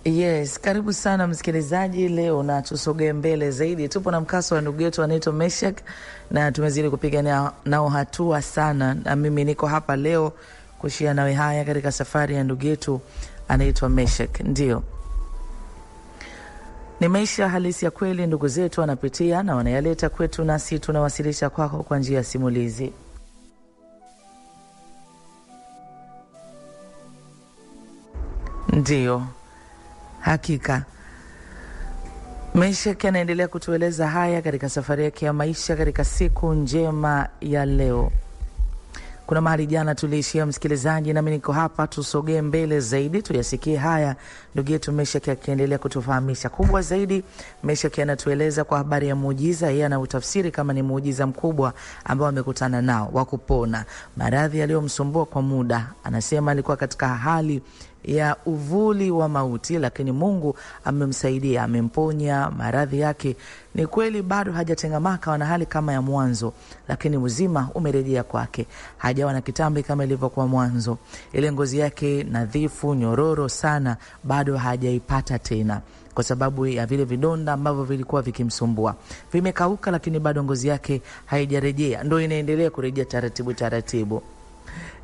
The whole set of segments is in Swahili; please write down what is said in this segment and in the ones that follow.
Yes, karibu sana msikilizaji. Leo na tusogee mbele zaidi. Tupo na mkasa wa ndugu yetu anaitwa Meshak na tumezidi kupiga nao hatua sana, na mimi niko hapa leo kushia nawe haya katika safari ya ndugu yetu anaitwa Meshak. Ndio, ni maisha halisi ya kweli ndugu zetu wanapitia na wanayaleta kwetu, nasi tunawasilisha kwako kwa njia ya simulizi. Ndio, hakika Meshak anaendelea kutueleza haya katika safari yake ya maisha katika siku njema ya leo. Kuna mahali jana tuliishia msikilizaji, nami niko hapa tusogee mbele zaidi tuyasikie haya ndugu yetu Meshak akiendelea kutufahamisha. Kubwa zaidi, Meshak anatueleza kwa habari ya muujiza. Yeye anautafsiri kama ni muujiza mkubwa ambao amekutana nao wa kupona maradhi yaliyomsumbua kwa muda. Anasema alikuwa katika hali ya uvuli wa mauti, lakini Mungu amemsaidia, amemponya maradhi yake. Ni kweli bado hajatengamaka na hali kama ya mwanzo, lakini uzima umerejea kwake. Hajawa na kitambi kama ilivyokuwa mwanzo. Ile ngozi yake nadhifu, nyororo sana, bado hajaipata tena kwa sababu ya vile vidonda ambavyo vilikuwa vikimsumbua. Vimekauka, lakini bado ngozi yake haijarejea. Ndio inaendelea kurejea taratibu taratibu.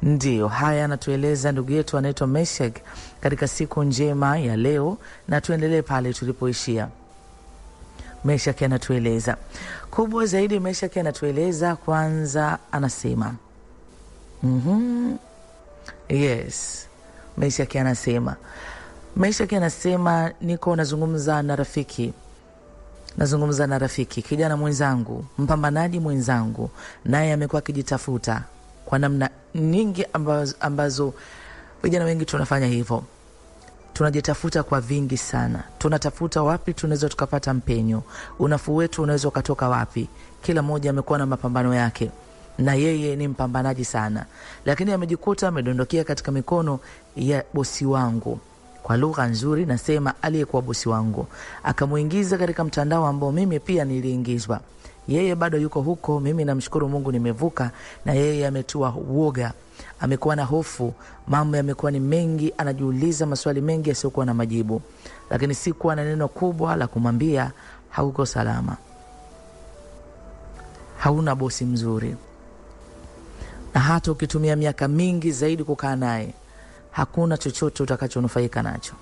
Ndio haya anatueleza ndugu yetu anaitwa Meshak katika siku njema ya leo, na tuendelee pale tulipoishia. Meshak anatueleza kubwa zaidi. Meshak anatueleza kwanza, anasema yes, Meshak anasema niko nazungumza na rafiki kijana mwenzangu, mpambanaji mwenzangu, naye amekuwa akijitafuta kwa namna nyingi ambazo vijana wengi tunafanya hivyo. Tunajitafuta kwa vingi sana. Tunatafuta wapi tunaweza tukapata mpenyo, unafuu wetu unaweza ukatoka wapi. Kila mmoja amekuwa na mapambano yake, na yeye ni mpambanaji sana, lakini amejikuta amedondokea katika mikono ya bosi wangu. Kwa lugha nzuri nasema aliyekuwa bosi wangu akamuingiza katika mtandao ambao mimi pia niliingizwa. Yeye bado yuko huko, mimi namshukuru Mungu nimevuka, na yeye ametua uoga, amekuwa na hofu, mambo yamekuwa ni mengi, anajiuliza maswali mengi yasiyokuwa na majibu, lakini sikuwa na neno kubwa la kumwambia. Hauko salama, hauna bosi mzuri, na hata ukitumia miaka mingi zaidi kukaa naye hakuna chochote utakachonufaika nacho.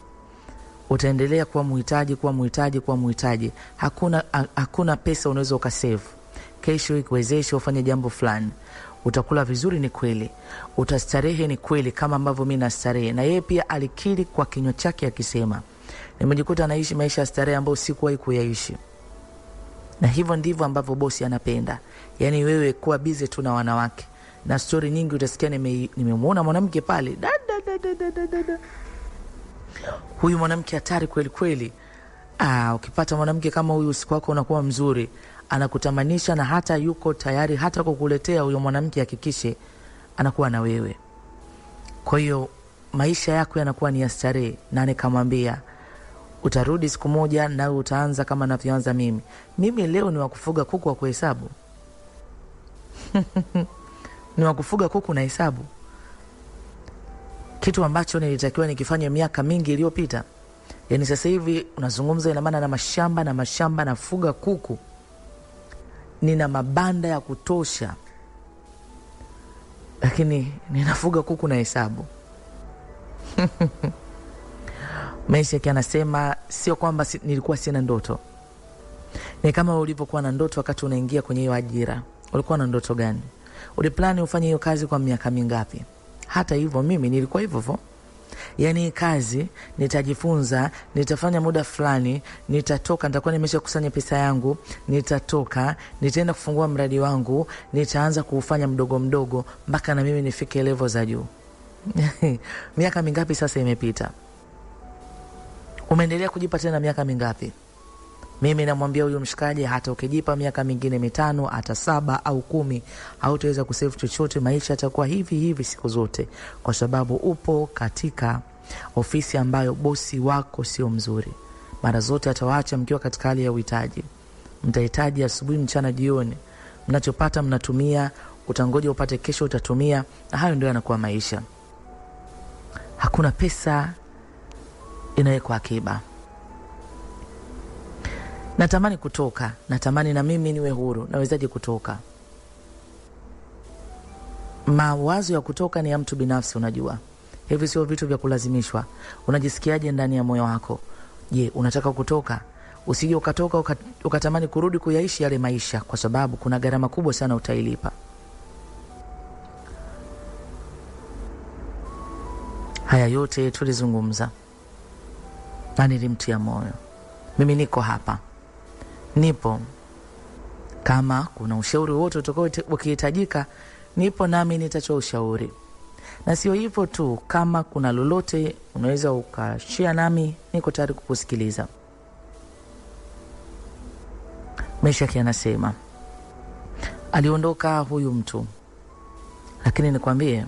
Utaendelea kuwa muhitaji. Hakuna pesa unaweza ukasave kesho ikuwezeshe ufanye jambo fulani. Utakula vizuri, ni kweli. Utastarehe, ni kweli, kama ambavyo mimi nastarehe. Na yeye pia alikiri kwa kinywa chake akisema, nimejikuta anaishi maisha ya starehe ambayo sikuwahi kuyaishi. Na hivyo ndivyo ambavyo bosi anapenda. Yaani wewe kuwa busy tu na wanawake. Na story nyingi utasikia nimemuona mwanamke pale. Huyu mwanamke hatari kweli kweli. Ukipata mwanamke kama huyu usiku wako unakuwa mzuri, anakutamanisha, na hata yuko tayari hata kukuletea huyo mwanamke, hakikishe anakuwa na wewe. Kwa hiyo maisha yako yanakuwa ni ya starehe. Na nikamwambia utarudi siku moja na utaanza kama navyoanza mimi. Mimi leo ni wakufuga kuku wa kuhesabu. Ni wakufuga kuku na hesabu. Kitu ambacho nilitakiwa nikifanya miaka mingi iliyopita. Yaani sasa hivi unazungumza ina maana na mashamba nafuga kuku. Nina mabanda ya kutosha, lakini ninafuga kuku na hesabu. Meshak anasema sio kwamba nilikuwa sina ndoto. Ni kama ulivyokuwa na ndoto wakati unaingia kwenye hiyo ajira. Ulikuwa na ndoto gani? Uliplani ufanye hiyo kazi kwa miaka mingapi? Hata hivyo mimi nilikuwa hivyo. Yaani kazi nitajifunza, nitafanya muda fulani, nitatoka, nitakuwa nimesha kusanya pesa yangu, nitatoka, nitaenda kufungua mradi wangu, nitaanza kuufanya mdogo mdogo mpaka na mimi nifike level za juu. Miaka mingapi sasa imepita? Umeendelea kujipa tena miaka mingapi? Mimi namwambia huyu mshikaji, hata ukijipa miaka mingine 5 hata 7 au 10, hautaweza kusave chochote. Maisha yatakuwa hivi siku zote, kwa sababu upo katika ofisi ambayo bosi wako sio mzuri. Mara zote atawaacha mkiwa katika hali ya uhitaji. Mtahitaji asubuhi, mchana, jioni. Mnachopata mnatumia, utangoja upate kesho utatumia, na hayo ndio yanakuwa maisha. Hakuna pesa inawekwa akiba. Natamani kutoka, natamani na mimi niwe huru. Nawezaje kutoka? Mawazo ya kutoka ni ya mtu binafsi, unajua. Hivi sio vitu vya kulazimishwa. Unajisikiaje ndani ya moyo wako? Je, unataka kutoka? Usije ukatoka ukatamani kurudi kuyaishi yale maisha, kwa sababu kuna gharama kubwa sana utailipa. Haya yote tulizungumza na nilimtia moyo. Mimi niko hapa. Nipo. Kama kuna ushauri wote utakao ukihitajika, nipo nami nitatoa ushauri. Na sio hivyo tu, kama kuna lolote unaweza ukashare nami, niko tayari kukusikiliza. Meshaki anasema aliondoka huyu mtu, lakini nikwambie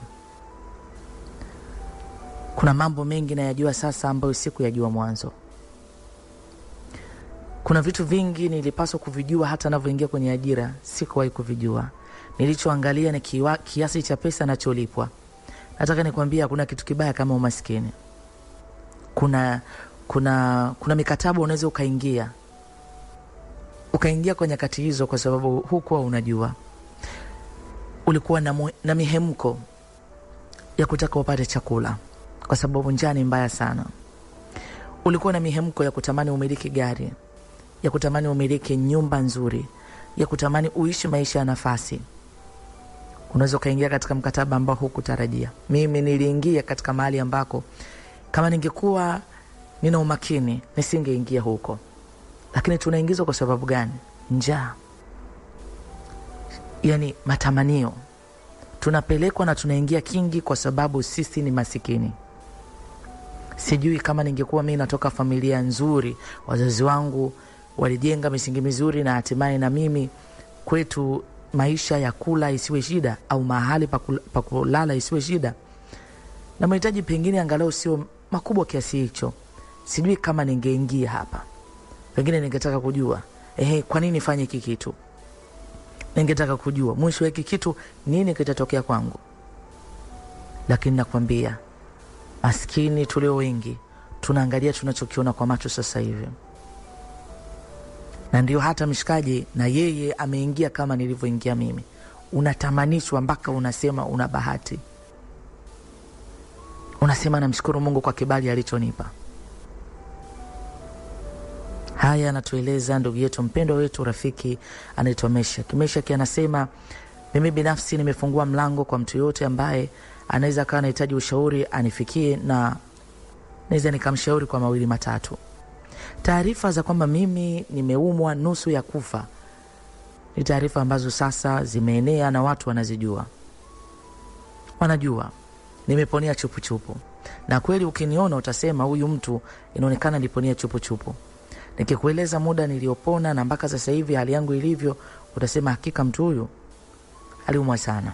kuna mambo mengi nayajua sasa ambayo sikuyajua mwanzo. Kuna vitu vingi nilipaswa kuvijua hata ninavyoingia kwenye ajira, sikuwahi kuvijua. Nilichoangalia ni kiasi cha pesa ninacholipwa. Nataka nikwambia kuna kitu kibaya kama umaskini. Kuna mikataba unaweza ukaingia kwenye kati hizo kwa sababu hukuwa unajua. Ulikuwa na mihemko ya kutaka upate chakula kwa sababu njaa ni mbaya sana. Ulikuwa na mihemko ya kutamani umiliki gari, ya kutamani umiliki nyumba nzuri, ya kutamani uishi maisha ya nafasi. Unaweza ukaingia katika mkataba ambao hukutarajia. Mimi niliingia katika mahali ambako kama ningekuwa nina umakini nisingeingia huko. Lakini tunaingizwa kwa sababu gani? Njaa. Yani matamanio. Tunapelekwa na tunaingia kingi kwa sababu sisi ni masikini. Sijui kama ningekuwa mimi natoka familia nzuri, wazazi wangu walijenga misingi mizuri na hatimaye na mimi kwetu maisha ya kula isiwe shida au mahali pa kulala isiwe shida, na mahitaji pengine angalau sio makubwa kiasi hicho, sijui kama ningeingia hapa. Pengine ningetaka kujua kwa nini nifanye hiki kitu. Ningetaka kujua mwisho wa hiki kitu nini kitatokea kwangu. Lakini nakwambia maskini tulio wengi tunaangalia tunachokiona kwa macho sasa hivi. Na ndio hata mshikaji na yeye ameingia kama nilivyoingia mimi. Unatamanishwa mpaka unasema una bahati. Unasema namshukuru Mungu kwa kibali alichonipa. Haya anatueleza ndugu yetu mpendwa wetu rafiki anaitwa Meshaki. Meshaki anasema mimi binafsi nimefungua mlango kwa mtu yote ambaye anaweza kawa anahitaji ushauri anifikie, na naweza nikamshauri kwa mawili matatu. Taarifa za kwamba mimi nimeumwa nusu ya kufa ni taarifa ambazo sasa zimeenea na watu wanazijua. Wanajua nimeponea chupu chupu. Na kweli ukiniona utasema huyu mtu inaonekana aliponea chupu chupu. Nikikueleza muda niliopona na mpaka sasa hivi hali yangu ilivyo, utasema hakika mtu huyu aliumwa sana.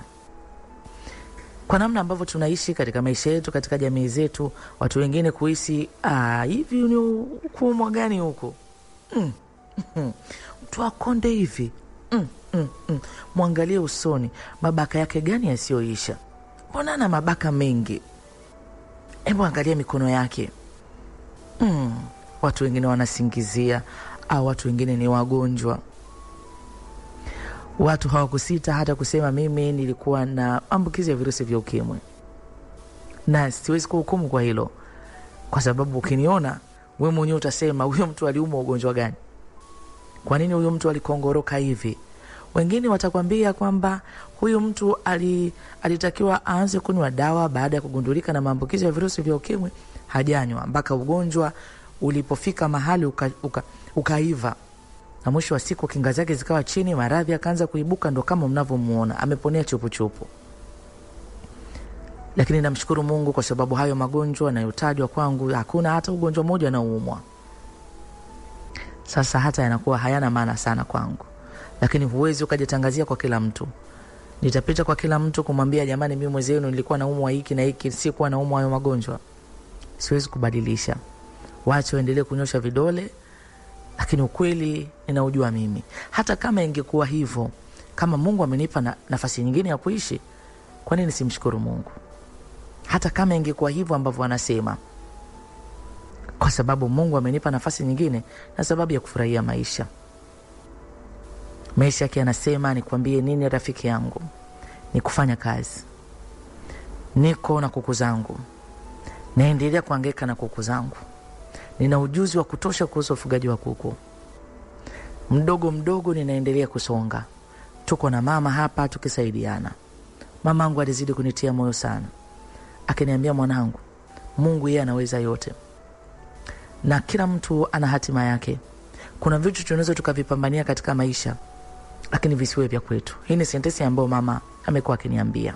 Kwa namna ambavyo tunaishi katika maisha yetu, katika jamii zetu, watu wengine kuhisi hivi ni kuumwa gani huko? Mtu akonde hivi. Muangalie usoni, mabaka yake gani yasioisha? Mbona ana mabaka mengi? Hebu angalia mikono yake. Watu wengine wanasingizia, au watu wengine ni wagonjwa. Watu hawakusita hata kusema mimi nilikuwa na ambukizi ya virusi vya ukimwi. Na siwezi kuhukumu kwa hilo, kwa sababu ukiniona wewe mwenyewe utasema huyo mtu aliumwa ugonjwa gani? Kwa nini huyo mtu alikongoroka hivi? Wengine watakwambia kwamba huyu mtu alitakiwa aanze kunywa dawa baada ya kugundulika na maambukizi ya virusi vya ukimwi, hajanywa mpaka ugonjwa ulipofika mahali ukaiva. Na mwisho wa siku kinga zake zikawa chini, maradhi yakaanza kuibuka, ndo kama mnavyomuona ameponea chupu chupu. Lakini namshukuru Mungu kwa sababu hayo magonjwa yanayotajwa kwangu hakuna hata ugonjwa mmoja naoumwa. Sasa hata yanakuwa hayana maana sana kwangu. Lakini huwezi ukajitangazia kwa kila mtu. Nitapita kwa kila mtu kumwambia jamani mimi mwenzenu nilikuwa naumwa hiki na hiki, sikuwa naumwa hayo magonjwa. Siwezi kubadilisha. Wacha waendelee kunyosha vidole, lakini ukweli ninaujua mimi. Hata kama ingekuwa hivyo, kama Mungu amenipa nafasi nyingine ya kuishi, kwa nini simshukuru Mungu? Hata kama ingekuwa hivyo ambavyo wanasema, kwa sababu Mungu amenipa nafasi nyingine na sababu ya kufurahia maisha. Maisha yake anasema nikwambie nini rafiki yangu? Ni kufanya kazi. Niko na kuku zangu, naendelea kuhangaika na kuku zangu. Nina ujuzi wa kutosha kuhusu ufugaji wa kuku. Mdogo mdogo ninaendelea kusonga. Tuko na mama hapa tukisaidiana. Mamangu alizidi kunitia moyo sana, akiniambia mwanangu, Mungu yeye anaweza yote na kila mtu ana hatima yake. Kuna vitu tunaweza tukavipambania katika maisha lakini visiwe vya kwetu. Hii ni sentensi ambayo mama amekuwa akiniambia,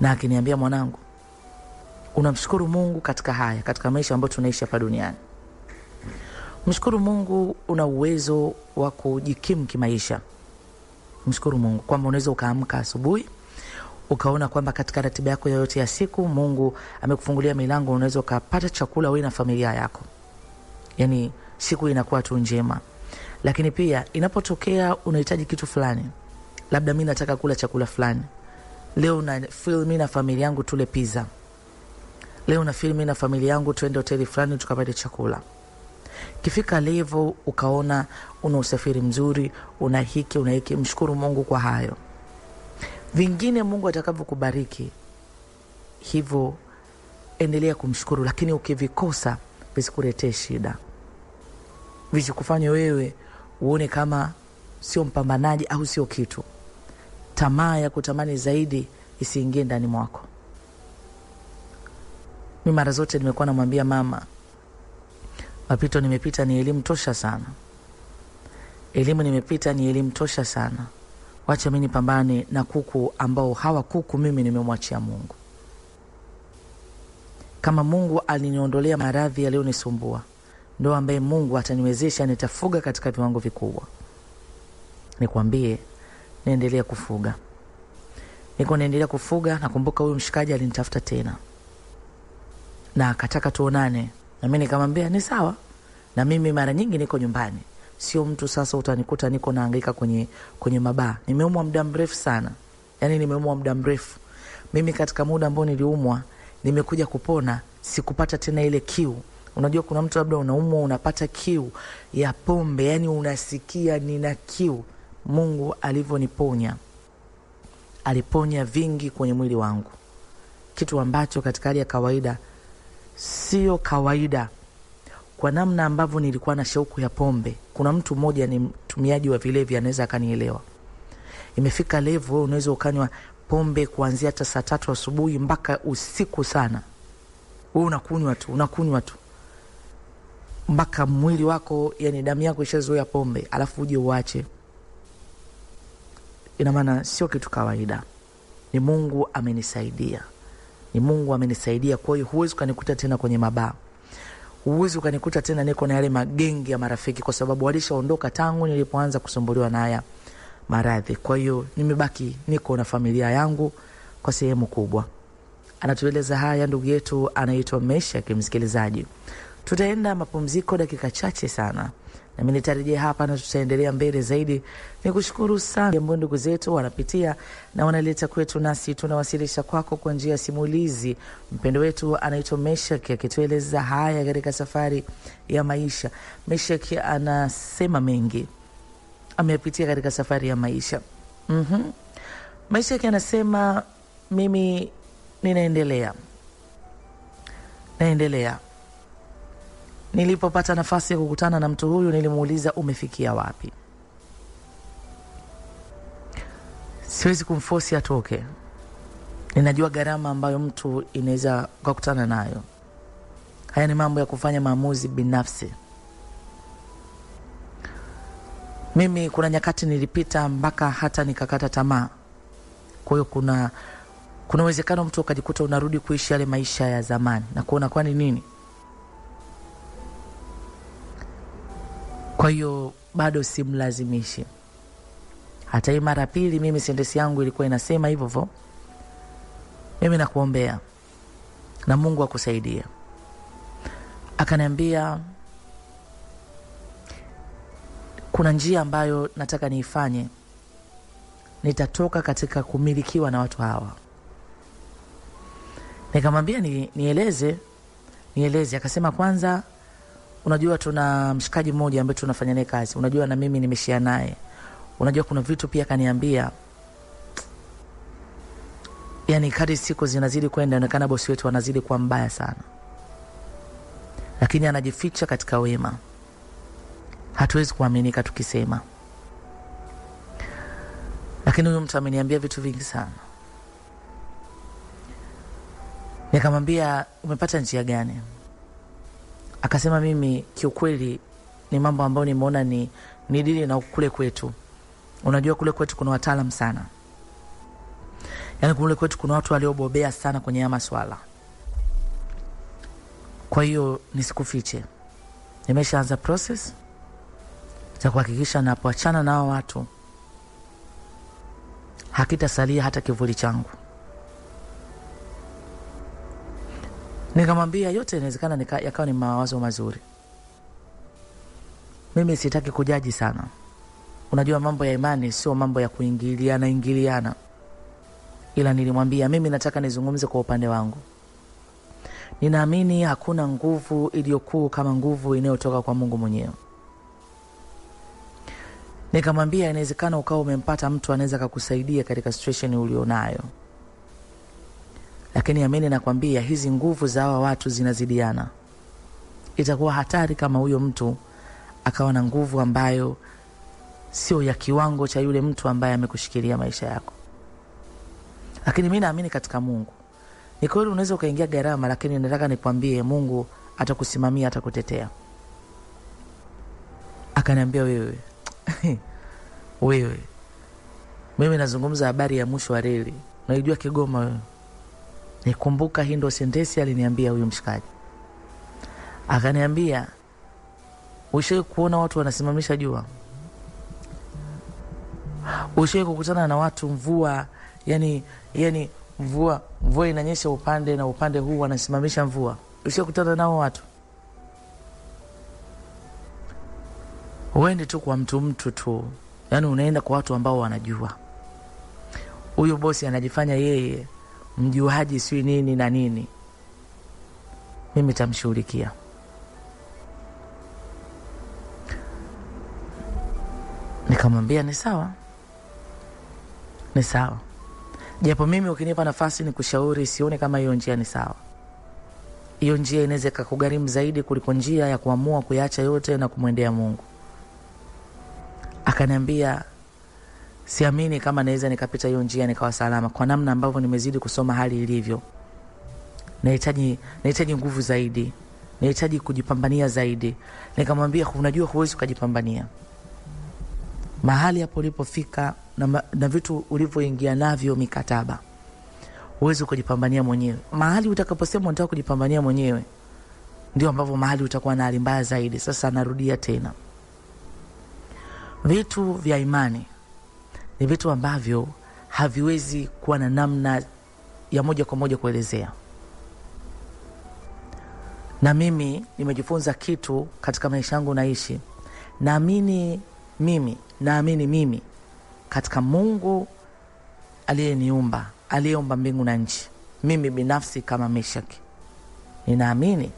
na akiniambia mwanangu, unamshukuru Mungu katika haya, katika maisha ambayo tunaishi hapa duniani. Mshukuru Mungu una uwezo wa kujikimu kimaisha. Mshukuru Mungu kwamba unaweza ukaamka asubuhi ukaona kwamba katika ratiba yako yote ya siku Mungu amekufungulia milango, unaweza ukapata chakula wewe na familia yako. Yaani siku inakuwa tu njema. Lakini pia inapotokea unahitaji kitu fulani, labda mimi nataka kula chakula fulani, leo na feel mimi na familia yangu tule pizza, leo na feel mimi na familia yangu tuende hoteli fulani tukapate chakula. Kifika level ukaona una usafiri mzuri, una hiki, mshukuru Mungu kwa hayo. Vingine Mungu atakavyokubariki hivyo endelea kumshukuru, lakini ukivikosa visikuletee shida, visikufanye wewe uone kama sio mpambanaji au sio kitu. Tamaa ya kutamani zaidi isiingie ndani mwako. Mimi mara zote nimekuwa namwambia mama, mapito nimepita ni elimu tosha sana. Elimu nimepita ni elimu tosha sana. Wacha mimi nipambane na kuku ambao hawa kuku mimi nimemwachia Mungu. Kama Mungu aliniondolea maradhi yaliyonisumbua, ndio ambaye Mungu ataniwezesha nitafuga katika viwango vikubwa. Nikwambie, naendelea kufuga. Naendelea kufuga. Nakumbuka huyu mshikaji alinitafuta tena na akataka tuonane, na mimi nikamwambia ni sawa, na mimi mara nyingi niko nyumbani. Sio mtu sasa utanikuta niko nahangaika kwenye mabaa. Nimeumwa muda mrefu sana. Yaani nimeumwa muda mrefu. Mimi katika muda ambao niliumwa, nimekuja kupona, sikupata tena ile kiu. Unajua kuna mtu labda unaumwa unapata kiu ya pombe, yani unasikia nina kiu. Mungu alivyoniponya, aliponya vingi kwenye mwili wangu. Kitu ambacho katika hali ya kawaida sio kawaida. Kwa namna ambavyo nilikuwa na shauku ya pombe, kuna mtu mmoja ni mtumiaji wa vilevi anaweza akanielewa. Imefika level unaweza ukanywa pombe kuanzia hata saa 3 asubuhi mpaka usiku sana. Wewe unakunywa tu mpaka mwili wako, yani damu yako ishazoea pombe, alafu uje uache. Ina maana sio kitu kawaida. Ni Mungu amenisaidia. Kwa hiyo huwezi kunikuta tena kwenye mabaa. Huwezi kunikuta tena niko na yale magengi ya marafiki, kwa sababu walishaondoka tangu nilipoanza kusumbuliwa na haya maradhi. Kwa hiyo nimebaki niko na familia yangu kwa sehemu kubwa. Anatueleza haya ndugu yetu anaitwa Meshaki, msikilizaji. Tutaenda mapumziko dakika chache sana, na mimi nitarejea hapa na tutaendelea mbele zaidi. Nikushukuru sana ambao ndugu zetu wanapitia na wanaleta kwetu, nasi tunawasilisha kwako kwa njia ya simulizi. Mpendo wetu anaitwa Meshaki akitueleza haya katika safari ya maisha. Meshaki anasema mengi amepitia katika safari ya maisha. Meshaki anasema mimi ninaendelea. Nilipopata nafasi ya kukutana na mtu huyu nilimuuliza umefikia wapi? Siwezi kumforce atoke. Ninajua gharama ambayo mtu inaweza kukutana nayo. Haya ni mambo ya kufanya maamuzi binafsi. Mimi kuna nyakati nilipita mpaka hata nikakata tamaa. Kwa hiyo kuna uwezekano mtu ukajikuta unarudi kuishi yale maisha ya zamani na kuona kwani nini? Kwa hiyo bado simlazimishi. Hata hii mara pili mimi sentensi yangu ilikuwa inasema hivyo. Mimi nakuombea na Mungu akusaidie. Akaniambia kuna njia ambayo nataka niifanye. Nitatoka katika kumilikiwa na watu hawa. Nikamwambia nieleze. Akasema kwanza unajua tuna mshikaji mmoja ambaye tunafanya naye kazi, unajua na mimi nimeshia naye, unajua kuna vitu pia kaniambia, yani kadri siku zinazidi kwenda inaonekana bosi wetu anazidi kuwa mbaya sana, lakini anajificha katika wema. Hatuwezi kuaminika tukisema. Lakini huyo mtu ameniambia vitu vingi sana. Nikamwambia, umepata njia gani? Akasema, mimi kiukweli ni mambo ambayo nimeona ni dili na kule kwetu. Unajua kule kwetu kuna wataalamu sana. Yani kule kwetu kuna watu waliobobea sana kwenye haya maswala. Kwa hiyo nisikufiche, nimeshaanza process za kuhakikisha napoachana na hao watu hakitasalia hata kivuli changu. Nikamwambia yote inawezekana yakawa ni mawazo mazuri. Mimi sitaki kujaji sana. Unajua mambo ya imani sio mambo ya kuingiliana. Ila nilimwambia mimi nataka nizungumze kwa upande wangu. Ninaamini hakuna nguvu iliyokuu kama nguvu inayotoka kwa Mungu mwenyewe. Nikamwambia inawezekana ukao umempata mtu anaweza kukusaidia katika situation ulionayo. Lakini amini nakwambia hizi nguvu za hawa watu zinazidiana. Itakuwa hatari kama huyo mtu akawa na nguvu ambayo sio ya kiwango cha yule mtu ambaye amekushikilia maisha yako. Lakini mimi naamini katika Mungu. Ni kweli unaweza ukaingia gharama, lakini nataka nikwambie Mungu atakusimamia, atakutetea. Akaniambia, wewe mimi nazungumza habari ya mwisho wa reli. Unajua Kigoma wewe? Nikumbuka hii ndo sentensi aliniambia huyo mshikaji. Akaniambia, ushawahi kuona watu wanasimamisha jua? Ushawahi kukutana na watu mvua, yani mvua inanyesha upande na upande huu wanasimamisha mvua? Ushawahi kukutana nao watu? Uende tu kwa mtu tu. Yani unaenda kwa watu ambao wanajua. Huyo bosi anajifanya yeye mjuaji sio nini na nini. Mimi tamshughulikia. Nikamwambia ni sawa. Japo mimi ukinipa nafasi nikushauri, sione kama hiyo njia ni sawa. Hiyo njia inaweza kukugharimu zaidi kuliko njia ya kuamua kuyaacha yote na kumwendea Mungu. Akaniambia, siamini kama naweza nikapita hiyo njia nikawa salama, kwa namna ambavyo nimezidi kusoma hali ilivyo. Nahitaji nguvu zaidi. Nahitaji kujipambania zaidi. Nikamwambia, unajua huwezi kujipambania. Mahali hapo ulipofika na vitu ulivyoingia navyo mikataba, huwezi kujipambania mwenyewe. Mahali utakaposema unataka kujipambania mwenyewe, ndio ambavyo mahali utakuwa na hali mbaya zaidi. Sasa narudia tena. Vitu vya imani ni vitu ambavyo haviwezi kuwa na namna ya moja kwa moja kuelezea. Na mimi nimejifunza kitu katika maisha yangu naishi. Naamini mimi katika Mungu aliyeniumba, aliyeumba mbingu na nchi. Mimi binafsi kama Meshaki ninaamini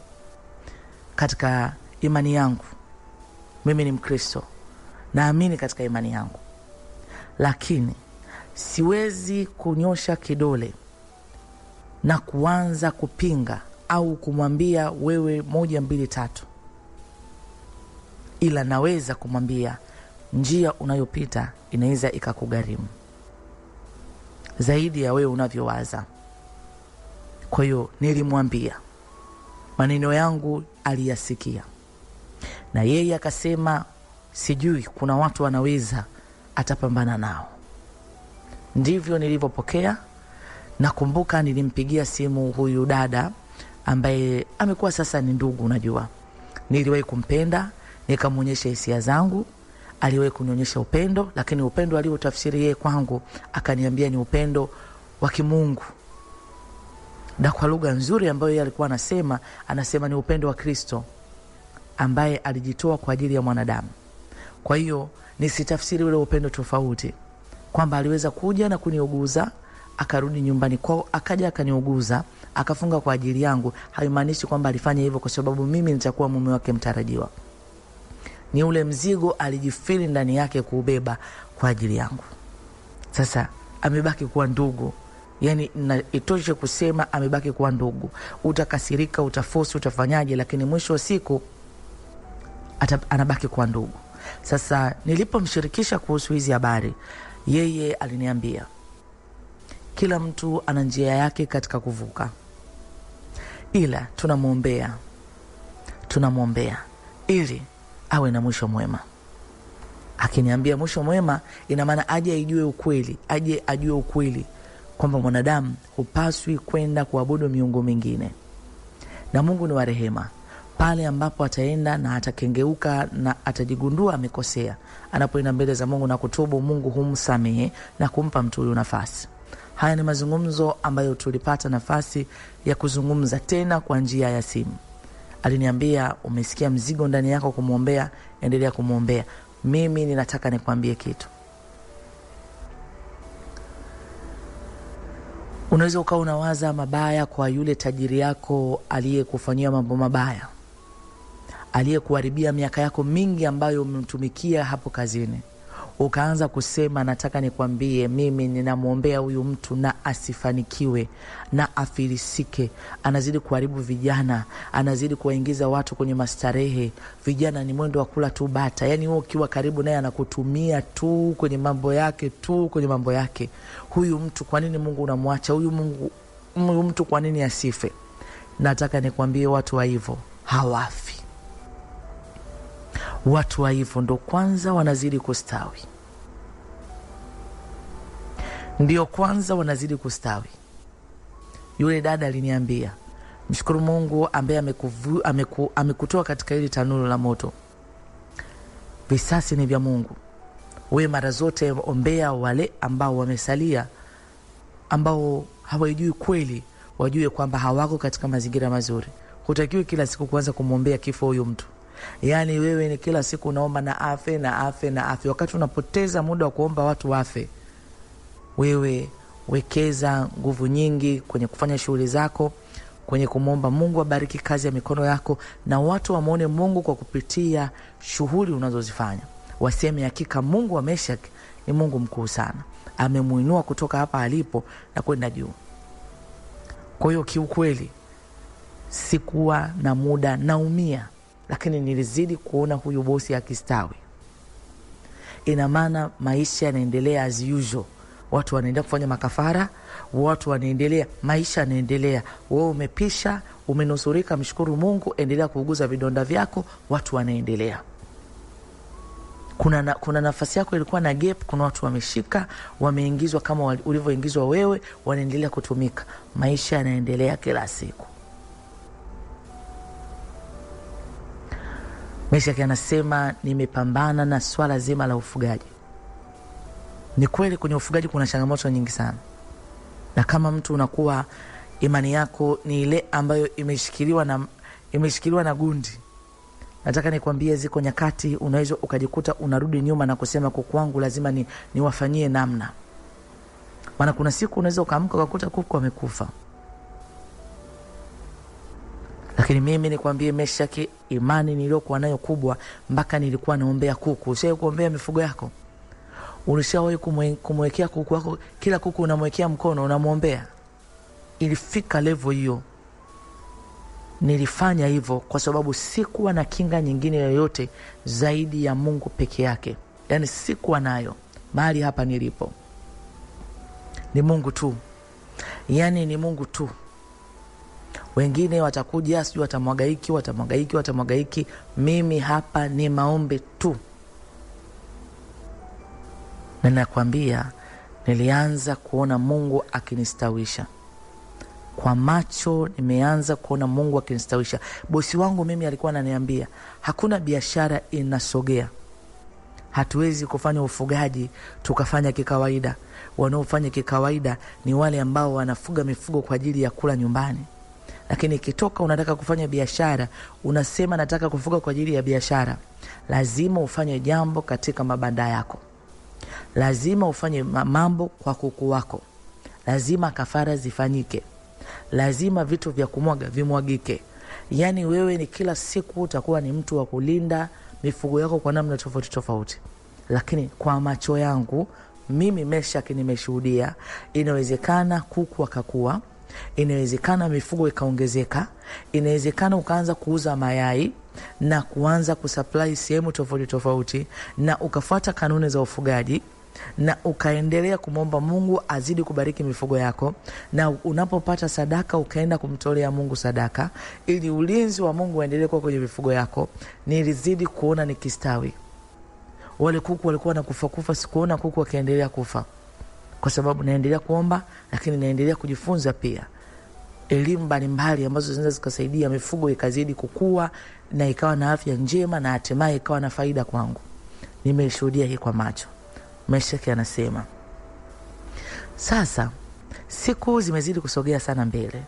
katika imani yangu. Mimi ni Mkristo. Naamini katika imani yangu. Lakini siwezi kunyosha kidole na kuanza kupinga au kumwambia wewe 1 2 3. Ila naweza kumwambia njia unayopita inaweza ikakugharimu zaidi ya wewe unavyowaza. Kwa hiyo nilimwambia, maneno yangu aliyasikia. Na yeye akasema sijui kuna watu wanaweza atapambana nao. Ndivyo nilivyopokea. Nakumbuka nilimpigia simu huyu dada ambaye amekuwa sasa ni ndugu. Unajua niliwahi kumpenda, nikamuonyesha hisia zangu. Aliwahi kunionyesha upendo, lakini upendo aliotafsiri yeye kwangu akaniambia ni upendo wa kimungu. Na kwa lugha nzuri ambayo yeye alikuwa anasema ni upendo wa Kristo ambaye alijitoa kwa ajili ya mwanadamu. Kwa hiyo nisitafsiri ule upendo tofauti, kwamba aliweza kuja na kuniuguza, akarudi nyumbani kwao, akaja akaniuguza, akafunga kwa ajili yangu, haimaanishi kwamba alifanya hivyo kwa sababu mimi nitakuwa mume wake mtarajiwa. Ni ule mzigo alijifili ndani yake kuubeba kwa ajili yangu. Sasa amebaki kuwa ndugu. Yani itoshe kusema amebaki kuwa ndugu. Utakasirika, utafosi, utafanyaje, lakini mwisho wa siku anabaki kuwa ndugu. Sasa nilipomshirikisha kuhusu hizi habari, yeye aliniambia kila mtu ana njia yake katika kuvuka, ila tunamwombea ili awe na mwisho mwema. Akiniambia mwisho mwema, ina maana aje ajue ukweli kwamba mwanadamu hupaswi kwenda kuabudu miungu mingine, na Mungu ni wa rehema. Pale ambapo ataenda na atakengeuka na atajigundua amekosea, anapoenda mbele za Mungu na kutubu, Mungu humsamehe na kumpa mtu huyo nafasi. Haya ni mazungumzo ambayo tulipata nafasi ya kuzungumza tena kwa njia ya simu. Aliniambia, umesikia mzigo ndani yako kumwombea, endelea kumwombea. Mimi ninataka nikwambie kitu. Unaweza ukawa unawaza mabaya kwa yule tajiri yako aliyekufanyia mambo mabaya, aliyekuharibia miaka yako mingi ambayo umemtumikia hapo kazini. Ukaanza kusema, nataka nikwambie, mimi ninamwombea huyu mtu na asifanikiwe na afilisike. Anazidi kuharibu vijana, anazidi kuwaingiza watu kwenye mastarehe. Vijana ni mwendo wa kula tu bata. Yani wewe ukiwa karibu naye anakutumia tu kwenye mambo yake. Huyu mtu kwa nini Mungu unamwacha? Huyu mtu kwa nini asife? Nataka nikwambie, watu wa hivyo hawafi. Watu wa hivyo ndo kwanza wanazidi kustawi. Yule dada aliniambia, mshukuru Mungu ambaye amekutoa katika hili tanuru la moto. Visasi ni vya Mungu. Wewe mara zote ombea wale ambao wamesalia, ambao hawajui kweli, wajue kwamba hawako katika mazingira mazuri. Hutakiwi kila siku kuanza kumwombea kifo huyu mtu. Yani wewe ni kila siku unaomba na afe. Wakati unapoteza muda wa kuomba watu wafe, wewe wekeza nguvu nyingi kwenye kufanya shughuli zako, kwenye kumwomba Mungu abariki kazi ya mikono yako, na watu wamuone Mungu kwa kupitia shughuli unazozifanya. Waseme hakika Mungu wa Meshach ni Mungu mkuu sana. Amemuinua kutoka hapa alipo na kwenda juu. Kwa hiyo kiukweli sikuwa na muda, naumia, lakini nilizidi kuona huyu bosi akistawi. Ina maana maisha yanaendelea as usual. Watu wanaendelea kufanya makafara, watu wanaendelea, maisha yanaendelea. Wewe umepisha, umenusurika, mshukuru Mungu, endelea kuuguza vidonda vyako, watu wanaendelea. Kuna nafasi yako ilikuwa na gap, kuna watu wameshika, wameingizwa kama ulivyoingizwa wewe, wanaendelea kutumika. Maisha yanaendelea kila siku. Meshach anasema, nimepambana na swala zima la ufugaji. Ni kweli kwenye ufugaji kuna changamoto nyingi sana. Na kama mtu unakuwa imani yako ni ile ambayo imeshikiliwa na gundi, nataka nikwambie ziko nyakati unaweza ukajikuta unarudi nyuma na kusema kuku wangu lazima niwafanyie namna. Maana kuna siku unaweza ukaamka ukakuta kuku amekufa. Lakini mimi nikwambie, Meshach, imani niliyokuwa nayo kubwa mpaka nilikuwa naombea kuku. Ushawahi kuombea mifugo yako? Ulishawahi kumwekea kuku wako, kila kuku unamwekea mkono unamwombea? Ilifika level hiyo. Nilifanya hivyo kwa sababu sikuwa na kinga nyingine yoyote zaidi ya Mungu peke yake. Yani sikuwa nayo. Mahali hapa nilipo ni Mungu tu. Yani ni Mungu tu. Wengine watakuja, sijui watamwagaiki. Mimi hapa ni maombi tu. Na nakwambia, nilianza kuona Mungu akinistawisha. Kwa macho nimeanza kuona Mungu akinistawisha. Bosi wangu mimi alikuwa ananiambia, hakuna biashara inasogea. Hatuwezi kufanya ufugaji tukafanya kikawaida. Wanaofanya kikawaida ni wale ambao wanafuga mifugo kwa ajili ya kula nyumbani. Lakini ikitoka unataka kufanya biashara, unasema nataka kufuga kwa ajili ya biashara, lazima ufanye jambo katika mabanda yako. Lazima ufanye mambo kwa kuku wako. lazima kafara zifanyike, lazima vitu vya kumwaga vimwagike. Yani wewe ni kila siku utakuwa ni mtu wa kulinda mifugo yako kwa namna tofauti tofauti. Lakini kwa macho yangu mimi Meshaki nimeshuhudia, inawezekana kuku akakua, inawezekana mifugo ikaongezeka, inawezekana ukaanza kuuza mayai na kuanza kusupply sehemu tofauti tofauti, na ukafuata kanuni za ufugaji, na ukaendelea kumwomba Mungu azidi kubariki mifugo yako, na unapopata sadaka ukaenda kumtolea Mungu sadaka ili ulinzi wa Mungu uendelee kwa kwenye mifugo yako. Nilizidi kuona nikistawi. Wale kuku walikuwa na kufa, sikuona kuku wakiendelea kufa, kwa sababu naendelea kuomba, lakini naendelea kujifunza pia elimu mbalimbali ambazo zinaweza zikasaidia mifugo ikazidi kukua na ikawa na afya njema na hatimaye ikawa na faida kwangu. Nimeshuhudia hii kwa macho. Meshaki anasema, sasa siku zimezidi kusogea sana mbele.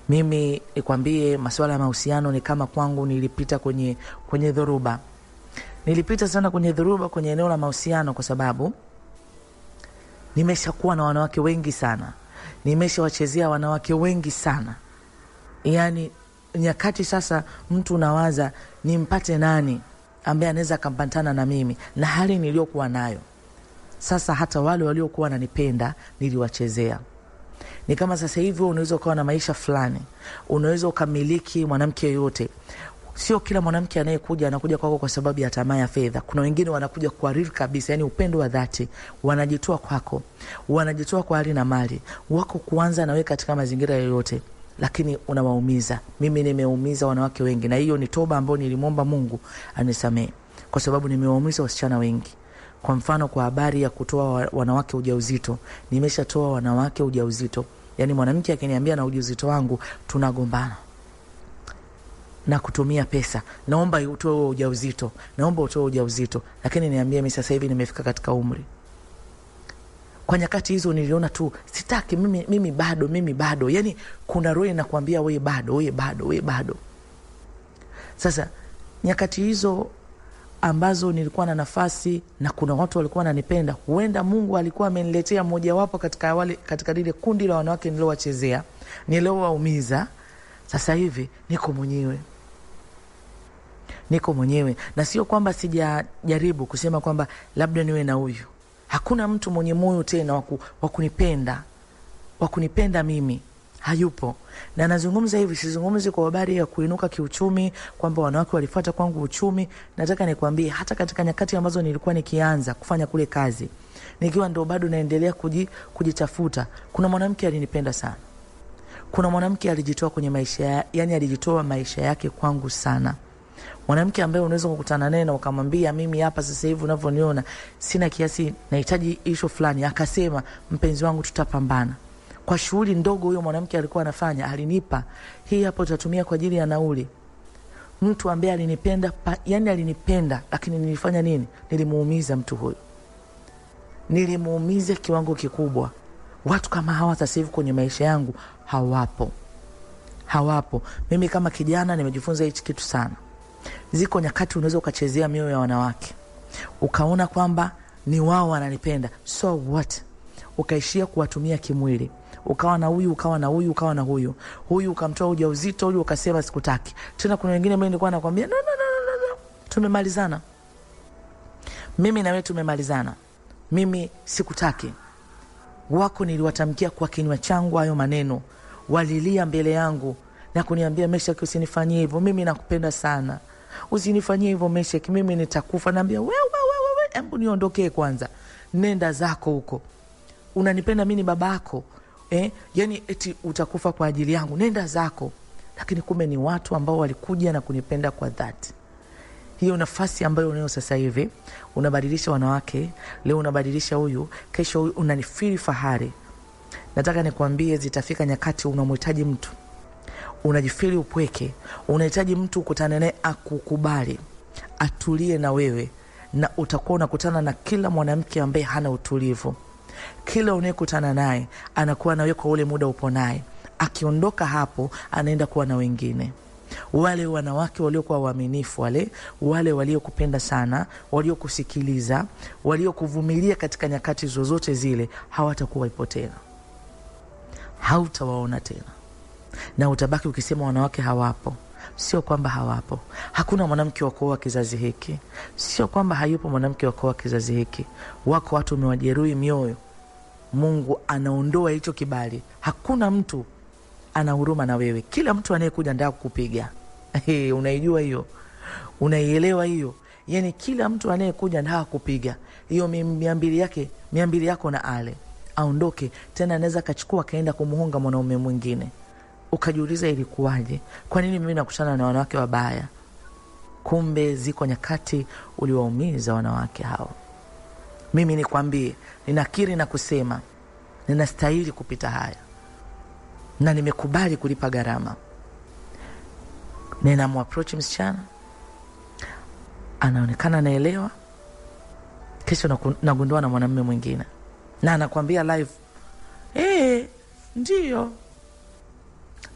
Mimi nikwambie, masuala ya mahusiano ni kama kwangu nilipita kwenye dhoruba. Nilipita sana kwenye dhoruba kwenye eneo la mahusiano, kwa sababu nimeshakuwa na wanawake wengi sana. Nimeshawachezea wanawake wengi sana. Yani nyakati sasa mtu unawaza nimpate nani ambaye anaweza kampantana na mimi na hali niliyokuwa nayo. Sasa hata wale waliokuwa wananipenda niliwachezea. Ni kama sasa hivi unaweza kuwa na maisha fulani, unaweza ukamiliki mwanamke yote. Sio kila mwanamke anayekuja anakuja kwako kwa sababu ya tamaa ya fedha. Kuna wengine wanakuja kwa real kabisa, yani upendo wa dhati. Wanajitoa kwako, wanajitoa kwa hali na mali wako kuanza na wewe katika mazingira yoyote, lakini unawaumiza. Mimi nimeumiza wanawake wengi, na hiyo ni toba ambayo nilimwomba Mungu anisamee, kwa sababu nimewaumiza wasichana wengi. Kwa mfano, kwa habari ya kutoa wanawake ujauzito, nimeshatoa wanawake ujauzito. Yani mwanamke akiniambia na ujauzito wangu, tunagombana na kutumia pesa, naomba utoe ujauzito, naomba utoe ujauzito. Lakini niambie mimi sasa hivi nimefika katika umri. Kwa nyakati hizo niliona tu sitaki, mimi bado. Yani kuna roho inakwambia wewe bado. Sasa nyakati hizo ambazo nilikuwa na nafasi na kuna watu walikuwa wananipenda, huenda Mungu alikuwa ameniletea mmoja wapo katika lile kundi la wanawake nilowachezea, nilowaumiza. Sasa hivi niko mwenyewe, na sio kwamba sijajaribu kusema kwamba labda niwe na huyu. Hakuna mtu mwenye moyo tena wa kunipenda mimi, hayupo. Na nazungumza hivi, sizungumzi kwa habari ya kuinuka kiuchumi, kwamba wanawake walifuata kwangu uchumi. Nataka nikwambie, hata katika nyakati ambazo nilikuwa nikianza kufanya kule kazi, nikiwa ndo bado naendelea kujitafuta, kuna mwanamke alinipenda sana. Kuna mwanamke alijitoa kwenye maisha, yani alijitoa maisha yake kwangu sana. Mwanamke ambaye unaweza kukutana naye na ukamwambia, mimi hapa sasa hivi unavyoniona sina kiasi, nahitaji issue fulani, akasema, mpenzi wangu tutapambana. Kwa shughuli ndogo huyo mwanamke alikuwa anafanya, alinipa, hii hapo utatumia kwa ajili ya nauli. Mtu ambaye alinipenda, yani alinipenda, lakini nilifanya nini? Nilimuumiza mtu huyo. Nilimuumiza kiwango kikubwa. Watu kama hawa sasa hivi kwenye maisha yangu hawapo. Mimi kama kijana nimejifunza hichi kitu sana. Ziko nyakati unaweza ukachezea mioyo ya wanawake, ukaona kwamba ni wao wananipenda, so what? Ukaishia kuwatumia kimwili. Ukawa na huyu, ukawa na huyu, ukawa na huyu. Huyu ukamtoa ujauzito, huyu ukasema sikutaki. Tena kuna wengine mimi nilikuwa nakwambia no. Tumemalizana. Mimi na wewe tumemalizana. Mimi sikutaki. Wako niliwatamkia kwa kinywa changu hayo maneno. Walilia mbele yangu na kuniambia, Meshaki usinifanyie hivyo, mimi nakupenda sana. Usinifanyie hivyo Meshaki, mimi nitakufa. Naambia wewe, hebu niondokee kwanza. Nenda zako huko. Unanipenda mimi ni babako. Yani eti utakufa kwa ajili yangu, nenda zako. Lakini kumbe ni watu ambao walikuja na kunipenda kwa dhati. Hiyo nafasi ambayo unayo sasa hivi, unabadilisha wanawake, leo unabadilisha huyu, kesho huyu, unanifiri fahari. Nataka nikwambie, zitafika nyakati unamhitaji mtu, unajifiri upweke, unahitaji mtu ukutane naye akukubali, atulie na wewe, na utakuwa unakutana na kila mwanamke ambaye hana utulivu. Kila unayekutana naye anakuwa nawe kwa ule muda upo naye. Akiondoka hapo anaenda kuwa na wengine. Wale wanawake waliokuwa waaminifu, wale waliokupenda sana, waliokusikiliza, waliokuvumilia katika nyakati zozote zile, hawatakuwa ipo tena. hautawaona tena. Na utabaki ukisema wanawake hawapo. Sio kwamba hawapo. Hakuna mwanamke wa kuoa kizazi hiki. Sio kwamba hayupo mwanamke wa kuoa kizazi hiki. Wako watu umewajeruhi mioyo. Mungu anaondoa hicho kibali. Hakuna mtu ana huruma na wewe. Kila mtu anayekuja ndio kukupiga. Unaijua hiyo? Unaielewa hiyo? Yani kila mtu anayekuja ndio kukupiga. Hiyo 200 yako na ale. Aondoke tena, anaweza kachukua kaenda kumuhonga mwanaume mwingine. Ukajiuliza ilikuwaje? Kwa nini mimi nakutana na wanawake wabaya? Kumbe ziko nyakati uliwaumiza wanawake hao. Mimi nikwambie, ninakiri na kusema ninastahili kupita haya. Na nimekubali kulipa gharama. Ninamapproach msichana, anaonekana naelewa, kesho nagundua na mwanamume mwingine. Na anakuambia live, ndio.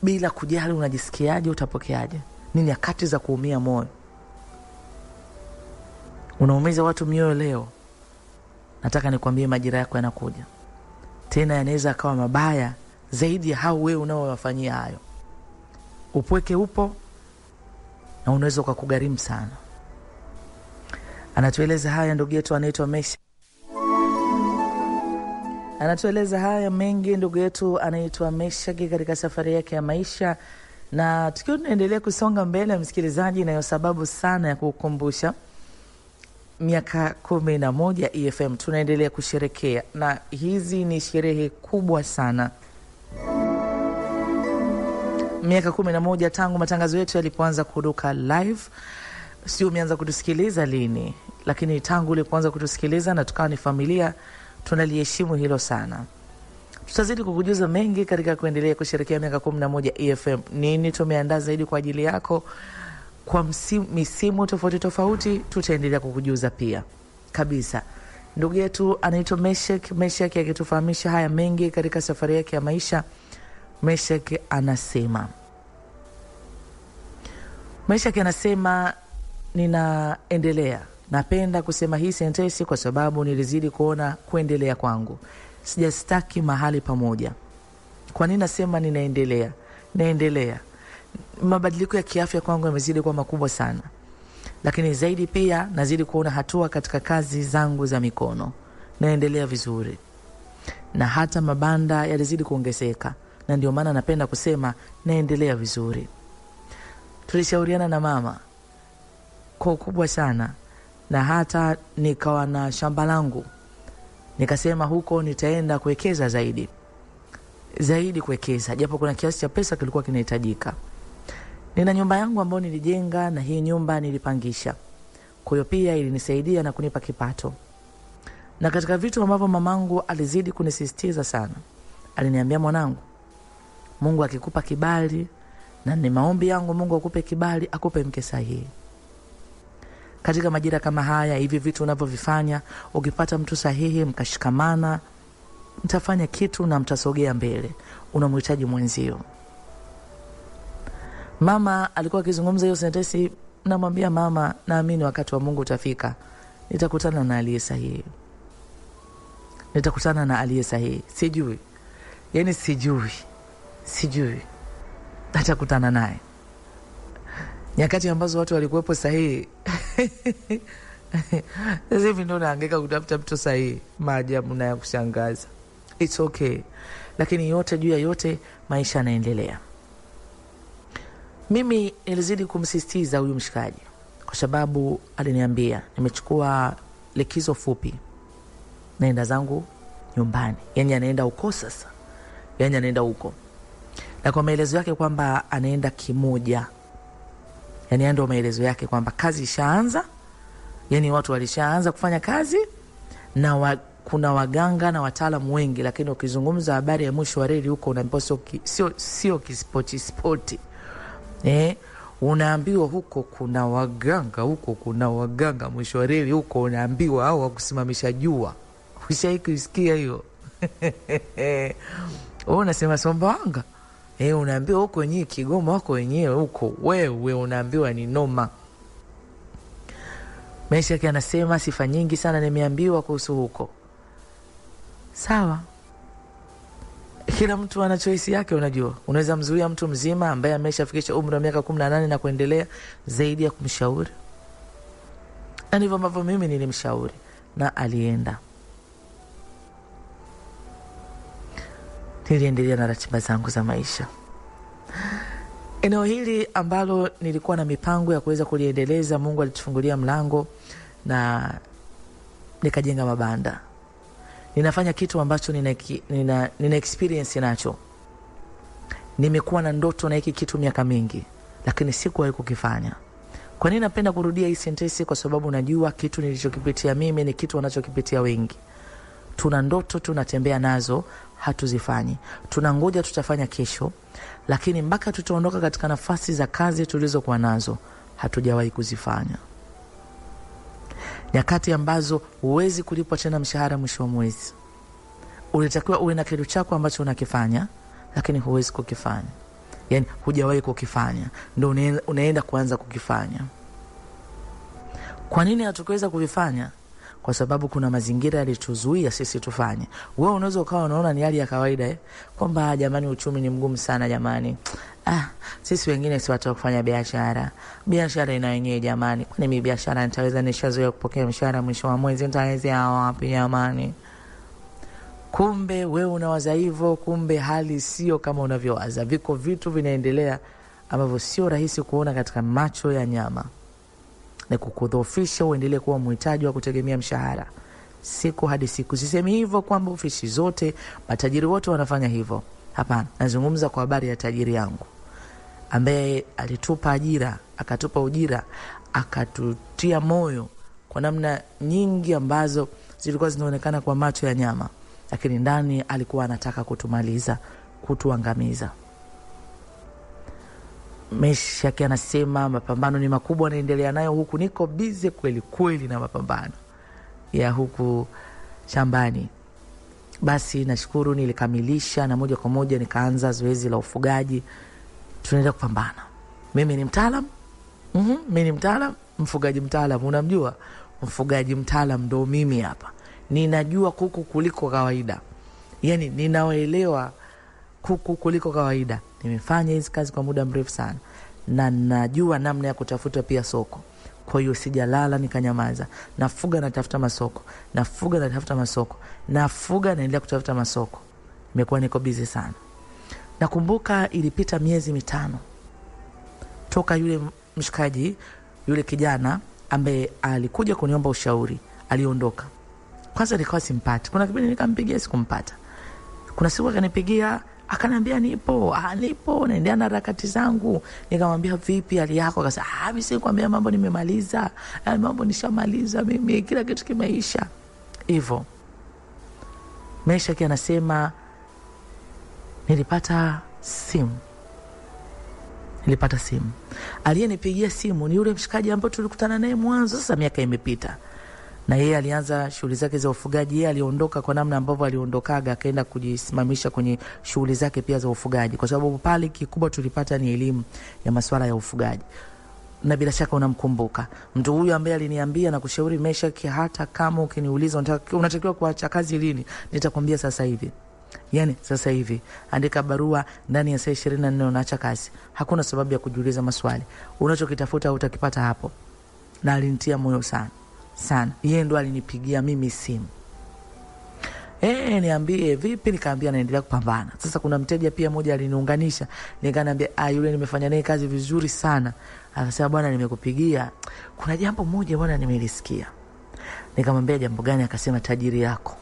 Bila kujali unajisikiaje, utapokeaje. Ni nyakati za kuumia moyo. Unaumiza watu mioyo leo. Nataka nikwambie majira yako yanakuja. Tena yanaweza akawa mabaya zaidi ya hao wewe unaowafanyia hayo. Upweke upo na unaweza kukugharimu sana. Anatueleza haya ndugu yetu anaitwa Mesha. Anatueleza haya mengi ndugu yetu anaitwa Mesha katika safari yake ya maisha. Na tukiwa tunaendelea kusonga mbele, msikilizaji, inayo sababu sana ya kukukumbusha miaka 11 EFM tunaendelea kusherekea, na hizi ni sherehe kubwa sana. Miaka 11 tangu matangazo yetu yalipoanza kuruka live. Sio umeanza kutusikiliza lini, lakini tangu ulipoanza kutusikiliza na tukawa ni familia, tunaliheshimu hilo sana. Tutazidi kukujuza mengi katika kuendelea kusherekea miaka 11 EFM. Nini tumeandaa zaidi kwa ajili yako kwa misimu tofauti tofauti, tutaendelea kukujuza pia kabisa. Ndugu yetu anaitwa Meshek akitufahamisha haya mengi katika safari yake ya maisha. Meshek anasema ninaendelea. Napenda kusema hii sentensi kwa sababu nilizidi kuona kuendelea kwangu. Sijastaki mahali pamoja. Kwa nini nasema ninaendelea? Naendelea. Mabadiliko ya kiafya kwangu yamezidi kuwa makubwa sana. Lakini zaidi pia nazidi kuona hatua katika kazi zangu za mikono. Naendelea vizuri. Na hata mabanda yalizidi kuongezeka. Na ndio maana napenda kusema naendelea vizuri. Tulishauriana na mama kwa ukubwa sana, na hata nikawa na shamba langu. Nikasema huko nitaenda kuwekeza zaidi kuwekeza, japo kuna kiasi cha pesa kilikuwa kinahitajika. Nina nyumba yangu ambayo nilijenga, na hii nyumba nilipangisha. Kwa hiyo pia ilinisaidia na kunipa kipato. Na katika vitu ambavyo mamangu alizidi kunisisitiza sana, aliniambia, mwanangu, Mungu akikupa kibali, na ni maombi yangu Mungu akupe kibali, akupe mke sahihi. Katika majira kama haya, hivi vitu unavyovifanya, ukipata mtu sahihi, mkashikamana, mtafanya kitu na mtasogea mbele. Unamhitaji mwenzio. Mama alikuwa akizungumza hiyo sentensi, namwambia mama, naamini wakati wa Mungu utafika. Nitakutana na aliye sahihi. Sijui. Yaani sijui. Nitakutana naye. Nyakati ambazo watu walikuwepo sahihi. Sasa hivi ndio naangaika kutafuta mtu sahihi. Maajabu na ya kushangaza. It's okay. Lakini yote juu ya yote, maisha yanaendelea. Mimi nilizidi kumsisitiza huyu mshikaji kwa sababu aliniambia, nimechukua likizo fupi, naenda zangu nyumbani. Yaani anaenda huko sasa. Na kwa maelezo yake kwamba anaenda kimoja. Yaani ndio maelezo yake kwamba kazi ishaanza. Yaani watu walishaanza kufanya kazi, na kuna waganga na wataalamu wengi, lakini ukizungumza habari ya mwisho wa reli huko unaambiwa sio kispoti. Unaambiwa huko kuna waganga, mwisho wa reli huko unaambiwa hao wakusimamisha jua. Ushaikusikia hiyo? Unasema Sumbawanga. Unaambiwa huko wenyewe Kigoma, wako wenyewe huko, wewe unaambiwa ni noma. Maisha yake anasema sifa nyingi sana nimeambiwa kuhusu huko. Sawa. Kila mtu ana choice yake. Unajua, unaweza mzuia mtu mzima ambaye ameshafikisha umri wa miaka 18 na kuendelea zaidi ya kumshauri. Na ndivyo ambavyo mimi nilimshauri na alienda. Niliendelea na ratiba zangu za maisha. Eneo hili ambalo nilikuwa na mipango ya kuweza kuliendeleza, Mungu alitufungulia mlango na nikajenga mabanda. Ninafanya kitu ambacho nina experience nacho. Nimekuwa na ndoto na hiki kitu miaka mingi, lakini sikuwahi kukifanya. Kwa nini napenda kurudia hii sentensi? Kwa sababu najua kitu nilichokipitia mimi ni kitu wanachokipitia wengi. Tuna ndoto, tunatembea nazo, hatuzifanyi. Tunangoja tutafanya kesho, lakini mpaka tutaondoka katika nafasi za kazi tulizokuwa nazo, hatujawahi kuzifanya. Nyakati ambazo huwezi kulipwa tena mshahara mwisho wa mwezi, ulitakiwa uwe na kitu chako ambacho unakifanya, lakini huwezi kukifanya. Yani hujawahi kukifanya, ndio unaenda kuanza kukifanya. Kwa nini hatukuweza kuvifanya? Kwa sababu kuna mazingira yalituzuia sisi tufanye. Wewe unaweza ukawa unaona ni hali ya kawaida kwamba jamani, uchumi ni mgumu sana jamani. Sisi wengine si watu wa kufanya biashara. Biashara ina wenyewe jamani. Kwani mimi biashara nitaweza? Nishazoea kupokea mshahara mwisho wa mwezi, nitaweza wapi jamani? Kumbe wewe unawaza hivyo, kumbe hali sio kama unavyowaza. Viko vitu vinaendelea ambavyo sio rahisi kuona katika macho ya nyama, na kukudhoofisha uendelee kuwa mhitaji wa kutegemea mshahara siku hadi siku. Sisemi hivyo kwamba ofisi zote, matajiri wote wanafanya hivyo. Hapana, nazungumza kwa habari ya tajiri yangu ambaye alitupa ajira, akatupa ujira, akatutia moyo kwa namna nyingi ambazo zilikuwa zinaonekana kwa macho ya nyama, lakini ndani alikuwa anataka kutumaliza, kutuangamiza. Mesha yake anasema mapambano ni makubwa, naendelea nayo huku niko busy kweli kweli na mapambano ya huku shambani. Basi nashukuru nilikamilisha na moja kwa moja nikaanza zoezi la ufugaji. Tunaenda kupambana. Mimi ni mtaalamu. Mimi ni mtaalamu, mfugaji mtaalamu. Unamjua mfugaji mtaalamu ndo mimi hapa. Ninajua kuku kuliko kawaida. Yani ninaelewa kuku kuliko kawaida. Nimefanya hizi kazi kwa muda mrefu sana na najua namna ya kutafuta pia soko. Kwa hiyo sijalala nikanyamaza. Nafuga natafuta masoko. Nafuga natafuta masoko. Nafuga naendelea kutafuta masoko. Nimekuwa niko busy sana. Nakumbuka ilipita miezi 5 toka yule mshikaji, yule kijana ambaye alikuja kuniomba ushauri aliondoka. Kwanza nilikuwa simpati. Kuna kipindi nikampigia sikumpata. Kuna siku akanipigia akaniambia nipo naendelea na harakati zangu. Nikamwambia vipi hali yako? Akasema mimi sikwambia mambo nimemaliza. Mambo nishamaliza mimi, kila kitu kimeisha. Hivyo Mesha yake anasema nilipata simu. Aliyenipigia simu ni yule mshikaji ambaye tulikutana naye mwanzo. Sasa miaka imepita. Na yeye alianza shughuli zake za ufugaji. Yeye aliondoka kwa namna ambavyo aliondokaga, akaenda kujisimamisha kwenye shughuli zake pia za ufugaji, kwa sababu pale kikubwa tulipata ni elimu ya masuala ya ufugaji. Na bila shaka unamkumbuka mtu huyu ambaye aliniambia na kushauri Mesha, hata kama ukiniuliza unatakiwa kuacha kazi lini, nitakwambia sasa hivi. Yani sasa hivi, andika barua, ndani ya saa 24 unaacha kazi. Hakuna sababu ya kujiuliza maswali. Unachokitafuta utakipata hapo. Na alinitia moyo sana. Yeye ndo alinipigia mimi simu. Niambie vipi? Nikaambia naendelea kupambana. Sasa kuna mteja pia mmoja aliniunganisha. Nikamwambia yule nimefanya naye kazi vizuri sana. Akasema bwana, nimekupigia, kuna jambo moja bwana nimelisikia. Nikamwambia jambo gani? Akasema tajiri yako.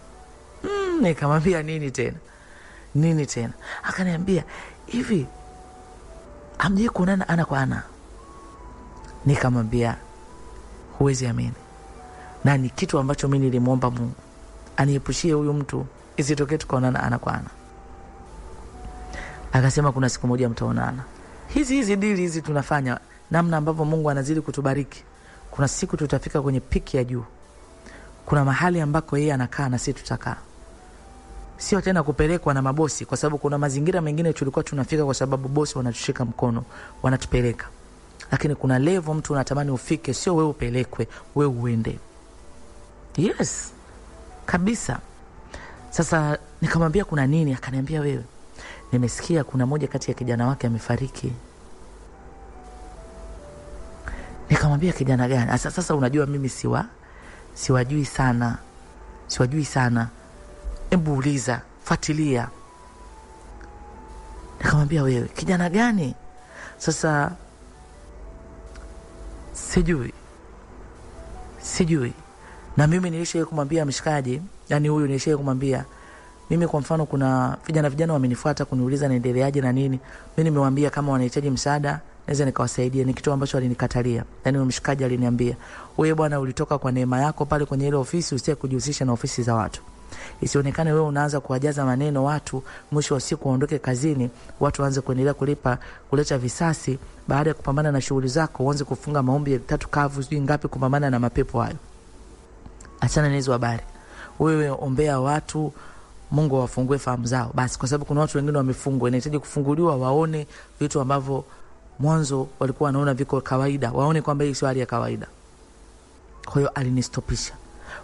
Nikamwambia nini tena? Akaniambia hivi, amje kuonana ana kwa ana. Nikamwambia huwezi amini. Na ni kitu ambacho mimi nilimuomba Mungu aniepushie huyu mtu isitokee tukaonana ana kwa ana. Akasema kuna siku moja mtaonana. Hizi dili hizi tunafanya, namna ambavyo Mungu anazidi kutubariki. Kuna siku tutafika kwenye piki ya juu. Kuna mahali ambako yeye anakaa na sisi tutakaa. Sio tena kupelekwa na mabosi, kwa sababu kuna mazingira mengine tulikuwa tunafika kwa sababu bosi wanatushika mkono, wanatupeleka. Lakini kuna level mtu unatamani ufike, sio wewe upelekwe, wewe uende. Yes. Kabisa. Sasa nikamwambia kuna nini? Akaniambia wewe, nimesikia kuna moja kati ya kijana wake amefariki. Nikamwambia kijana gani? Sasa unajua mimi siwajui sana. Hebu uliza, fuatilia. Nikamwambia wewe, kijana gani? Sasa sijui. Na mimi nilishaye kumwambia mshikaji, yani huyu nilishaye kumwambia, mimi kwa mfano kuna vijana wamenifuata kuniuliza naendeleaje na nini. Mimi nimewambia kama wanahitaji msaada naweza nikawasaidia, ni kitu ambacho alinikatalia. Yani mshikaji aliniambia, wewe bwana ulitoka kwa neema yako pale kwenye ile ofisi, usiye kujihusisha na ofisi za watu. Isionekane wewe unaanza kuwajaza maneno watu, mwisho wa siku waondoke kazini, watu waanze kuendelea kuleta visasi baada ya kupambana na shughuli zako, uanze kufunga maombi 3 kavu sijui ngapi kupambana na mapepo hayo. Achana na hizo habari. Wewe ombea watu, Mungu awafungue fahamu zao. Basi kwa sababu kuna watu wengine wamefungwa, inahitaji kufunguliwa waone vitu ambavyo mwanzo walikuwa wanaona viko kawaida, waone kwamba hii sio hali ya kawaida. Kwa hiyo alinistopisha.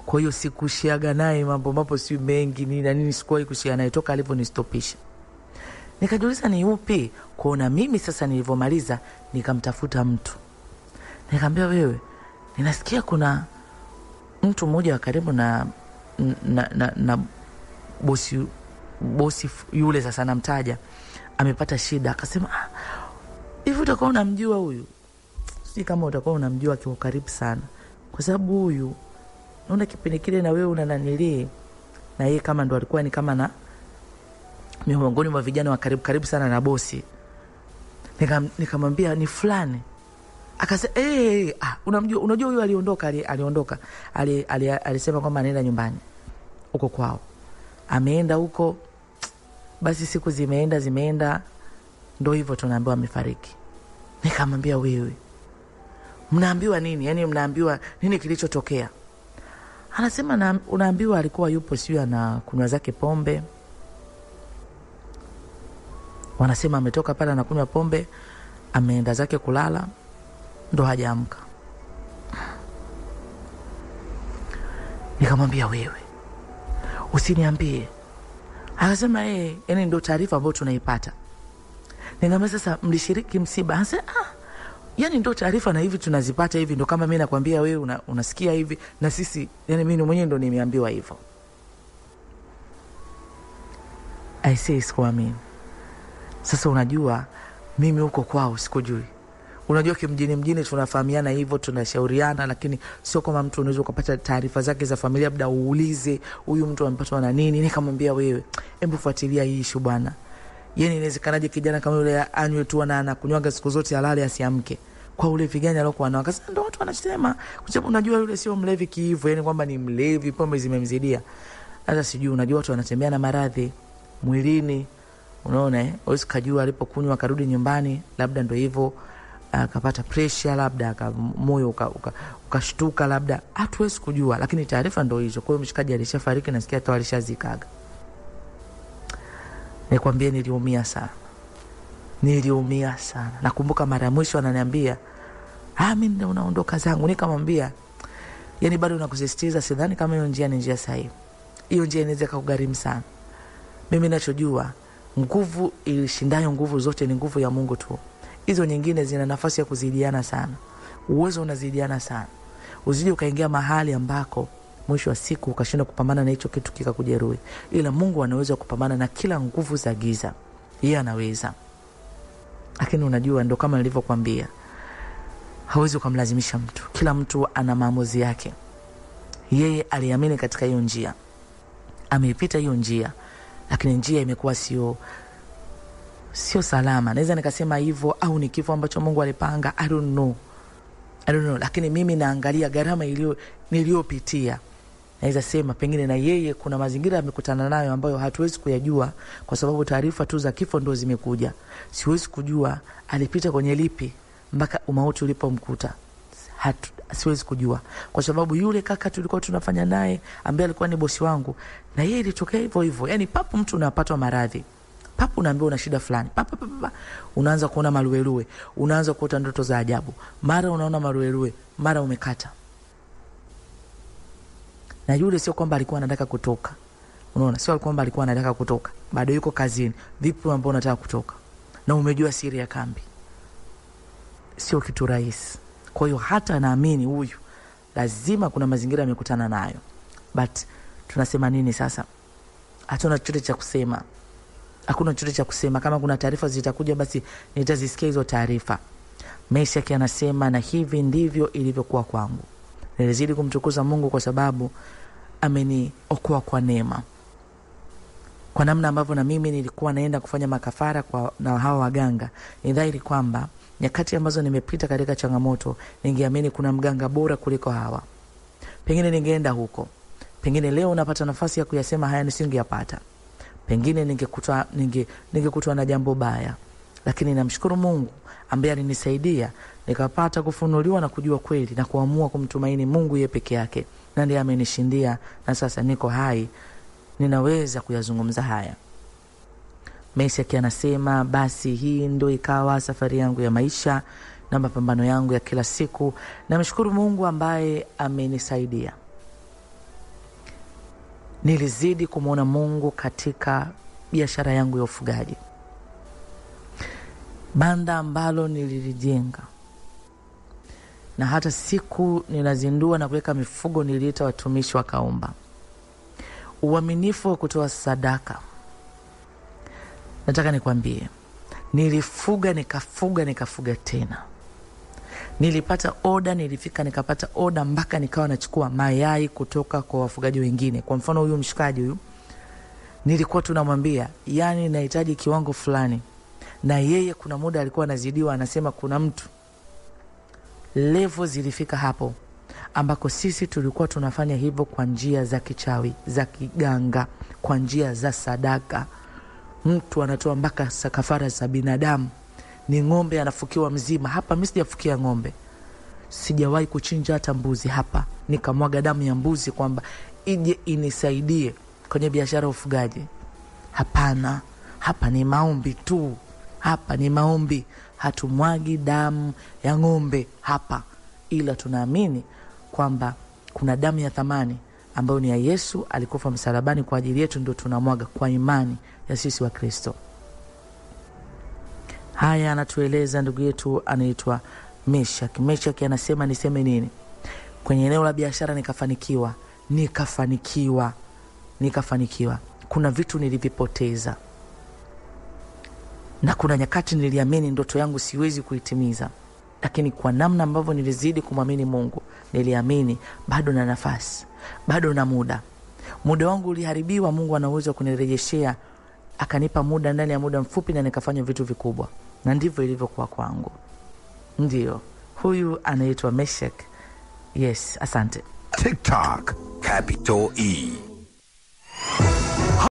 Kwa hiyo sikushiaga naye mambo si mengi nini sikuwahi kushia naye toka alivyonistopisha. Nikajiuliza ni upi? Kuona mimi sasa nilivyomaliza nikamtafuta mtu. Nikamwambia wewe, ninasikia kuna mtu mmoja wa karibu na bosi yule, sasa namtaja, amepata shida. Akasema hivi utakuwa unamjua huyu? Si kama utakuwa unamjua kwa karibu sana, kwa sababu huyu naona kipindi kile na wewe unananili na yeye kama ndo alikuwa ni kama na miongoni mwa vijana wa karibu sana na bosi. Nikamwambia ni fulani. Akasema unajua huyu aliondoka. Alisema kwamba anaenda nyumbani huko kwao. Ameenda huko. Basi siku zimeenda ndo hivyo tunaambiwa amefariki. Nikamwambia wewe, mnaambiwa nini? Yani mnaambiwa nini kilichotokea? Anasema unaambiwa alikuwa yupo sio anakunywa zake pombe. Wanasema ametoka pale anakunywa pombe, ameenda zake kulala, ndo hajaamka. Nikamwambia wewe, usiniambie. Akasema yani ndo taarifa ambayo tunaipata. Nikamwambia sasa mlishiriki msiba? Anasema yani ndo taarifa na hivi tunazipata hivi, ndo kama mimi nakwambia wewe unasikia hivi na sisi, yani mimi mwenyewe ndo nimeambiwa hivyo. I say sikuamini. Sasa unajua mimi huko kwao sikujui. Unajua kimjini tunafahamiana hivyo, tunashauriana, lakini sio kama mtu unaweza kupata taarifa zake za familia labda uulize huyu mtu amepatwa na nini. Nikamwambia wewe, hebu fuatilia hii issue bwana. Yani inawezekanaje kijana kama yule anywe tu na anakunywaga siku zote halali asiamke? Kwa ule viganya alikuwa anao. Akasema ndio watu wanasema, kwa sababu unajua yule sio mlevi kiivo, yani kwamba ni mlevi, pombe zimemzidia. Hata sijui, unajua watu wanatembea na maradhi mwilini. Unaona Wewe kujua alipokunywa akarudi nyumbani, labda ndio hivyo akapata pressure, labda moyo ukashtuka, labda hatuwezi kujua, lakini taarifa ndio hizo. Kwa hiyo mshikaji alishafariki na sikia tu alishazikaga. Nikwambie niliumia sana. Nakumbuka mara mwisho ananiambia, mimi ndio unaondoka zangu. Nikamwambia, yani bado nakusisitiza, sidhani kama hiyo njia ni njia sahihi. Hiyo njia inaweza kugharimu sana. Mimi ninachojua, nguvu ilishindayo nguvu zote ni nguvu ya Mungu tu. Hizo nyingine zina nafasi ya kuzidiana sana. Uwezo unazidiana sana. Usije ukaingia mahali ambako mwisho wa siku ukashinda kupambana na hicho kitu kikakujeruhi. Ila Mungu anaweza kupambana na kila nguvu za giza. Yeye anaweza. Lakini unajua ndo kama nilivyokuambia, hauwezi kumlazimisha mtu. Kila mtu ana maamuzi yake. Yeye aliamini katika hiyo njia. Ameipita hiyo njia, lakini njia imekuwa sio salama. Naweza nikasema hivyo, au ni kifo ambacho Mungu alipanga, I don't know. Lakini mimi naangalia gharama niliyopitia. Naweza sema pengine na yeye kuna mazingira amekutana nayo ambayo hatuwezi kuyajua, kwa sababu taarifa tu za kifo ndo zimekuja. Siwezi kujua alipita kwenye lipi mpaka umauti ulipomkuta. Siwezi kujua, kwa sababu yule kaka tulikuwa tunafanya naye ambaye alikuwa ni bosi wangu, na yeye ilitokea hivyo. Yani papo mtu unapatwa maradhi, papo unaambiwa una shida fulani, unaanza kuona maluelue, unaanza kuota ndoto za ajabu, mara unaona maluelue, mara umekata. Na yule sio kwamba alikuwa anataka kutoka, Unaona, sio kwamba alikuwa anataka kutoka, bado yuko kazini. Vipi ambao unataka kutoka na umejua siri ya kambi? Sio kitu rahisi. Kwa hiyo hata naamini huyu lazima kuna mazingira amekutana nayo. But tunasema nini sasa? Hatuna chochote cha kusema. Hakuna chochote cha kusema. Kama kuna taarifa zitakuja, basi nitazisikia hizo taarifa. Meshaki anasema, na hivi ndivyo ilivyokuwa kwangu. Nilizidi kumtukuza Mungu kwa sababu ameniokoa kwa neema. Kwa namna ambavyo na mimi nilikuwa naenda kufanya makafara na hawa waganga, ni dhahiri kwamba nyakati ambazo nimepita katika changamoto, ningeamini kuna mganga bora kuliko hawa. Pengine ningeenda huko. Pengine leo unapata nafasi ya kuyasema haya nisingeyapata. Pengine ningekutwa na jambo baya. Lakini namshukuru Mungu ambaye alinisaidia nikapata kufunuliwa na kujua kweli na kuamua kumtumaini Mungu yeye peke yake. Na ndiye amenishindia, na sasa niko hai, ninaweza kuyazungumza haya. Meshaki anasema, basi hii ndio ikawa safari yangu ya maisha na mapambano yangu ya kila siku. Namshukuru Mungu ambaye amenisaidia. Nilizidi kumuona Mungu katika biashara yangu ya ufugaji. Banda ambalo nililijenga, na hata siku ninazindua na kuweka mifugo, niliita watumishi wakaomba. Uaminifu wa kutoa sadaka. Nataka nikwambie, nilifuga nikafuga tena. Nilipata oda, nilifika nikapata oda mpaka nikawa nachukua mayai kutoka kwa wafugaji wengine. Kwa mfano huyu mshikaji huyu, nilikuwa tunamwambia, yani nahitaji kiwango fulani, na yeye kuna muda alikuwa anazidiwa, anasema kuna mtu. Level zilifika hapo ambako sisi tulikuwa tunafanya hivyo kwa njia za kichawi, za kiganga, kwa njia za sadaka. Mtu anatoa mpaka kafara za binadamu. Ni ng'ombe anafukiwa mzima. Hapa mimi sijafukia ng'ombe. Sijawahi kuchinja hata mbuzi hapa. Nikamwaga damu ya mbuzi kwamba ije inisaidie kwenye biashara ya ufugaji. Hapana. Hapa ni maombi tu. Hapa ni maombi. Hatumwagi damu ya ng'ombe hapa. Ila tunaamini kwamba kuna damu ya thamani ambayo ni ya Yesu, alikufa msalabani kwa ajili yetu, ndio tunamwaga kwa imani ya sisi wa Kristo. Haya anatueleza ndugu yetu anaitwa Meshaki. Meshaki anasema, niseme nini? Kwenye eneo la biashara nikafanikiwa. Kuna vitu nilivipoteza. Na kuna nyakati niliamini ndoto yangu siwezi kuitimiza. Lakini kwa namna ambavyo nilizidi kumwamini Mungu, niliamini bado na nafasi, bado na muda. Muda wangu uliharibiwa, Mungu ana uwezo kunirejeshea, akanipa muda ndani ya muda mfupi, na nikafanya vitu vikubwa. Na ndivyo ilivyokuwa kwangu. Ndio. Huyu anaitwa Meshaki. Yes, asante. TikTok, Capital E.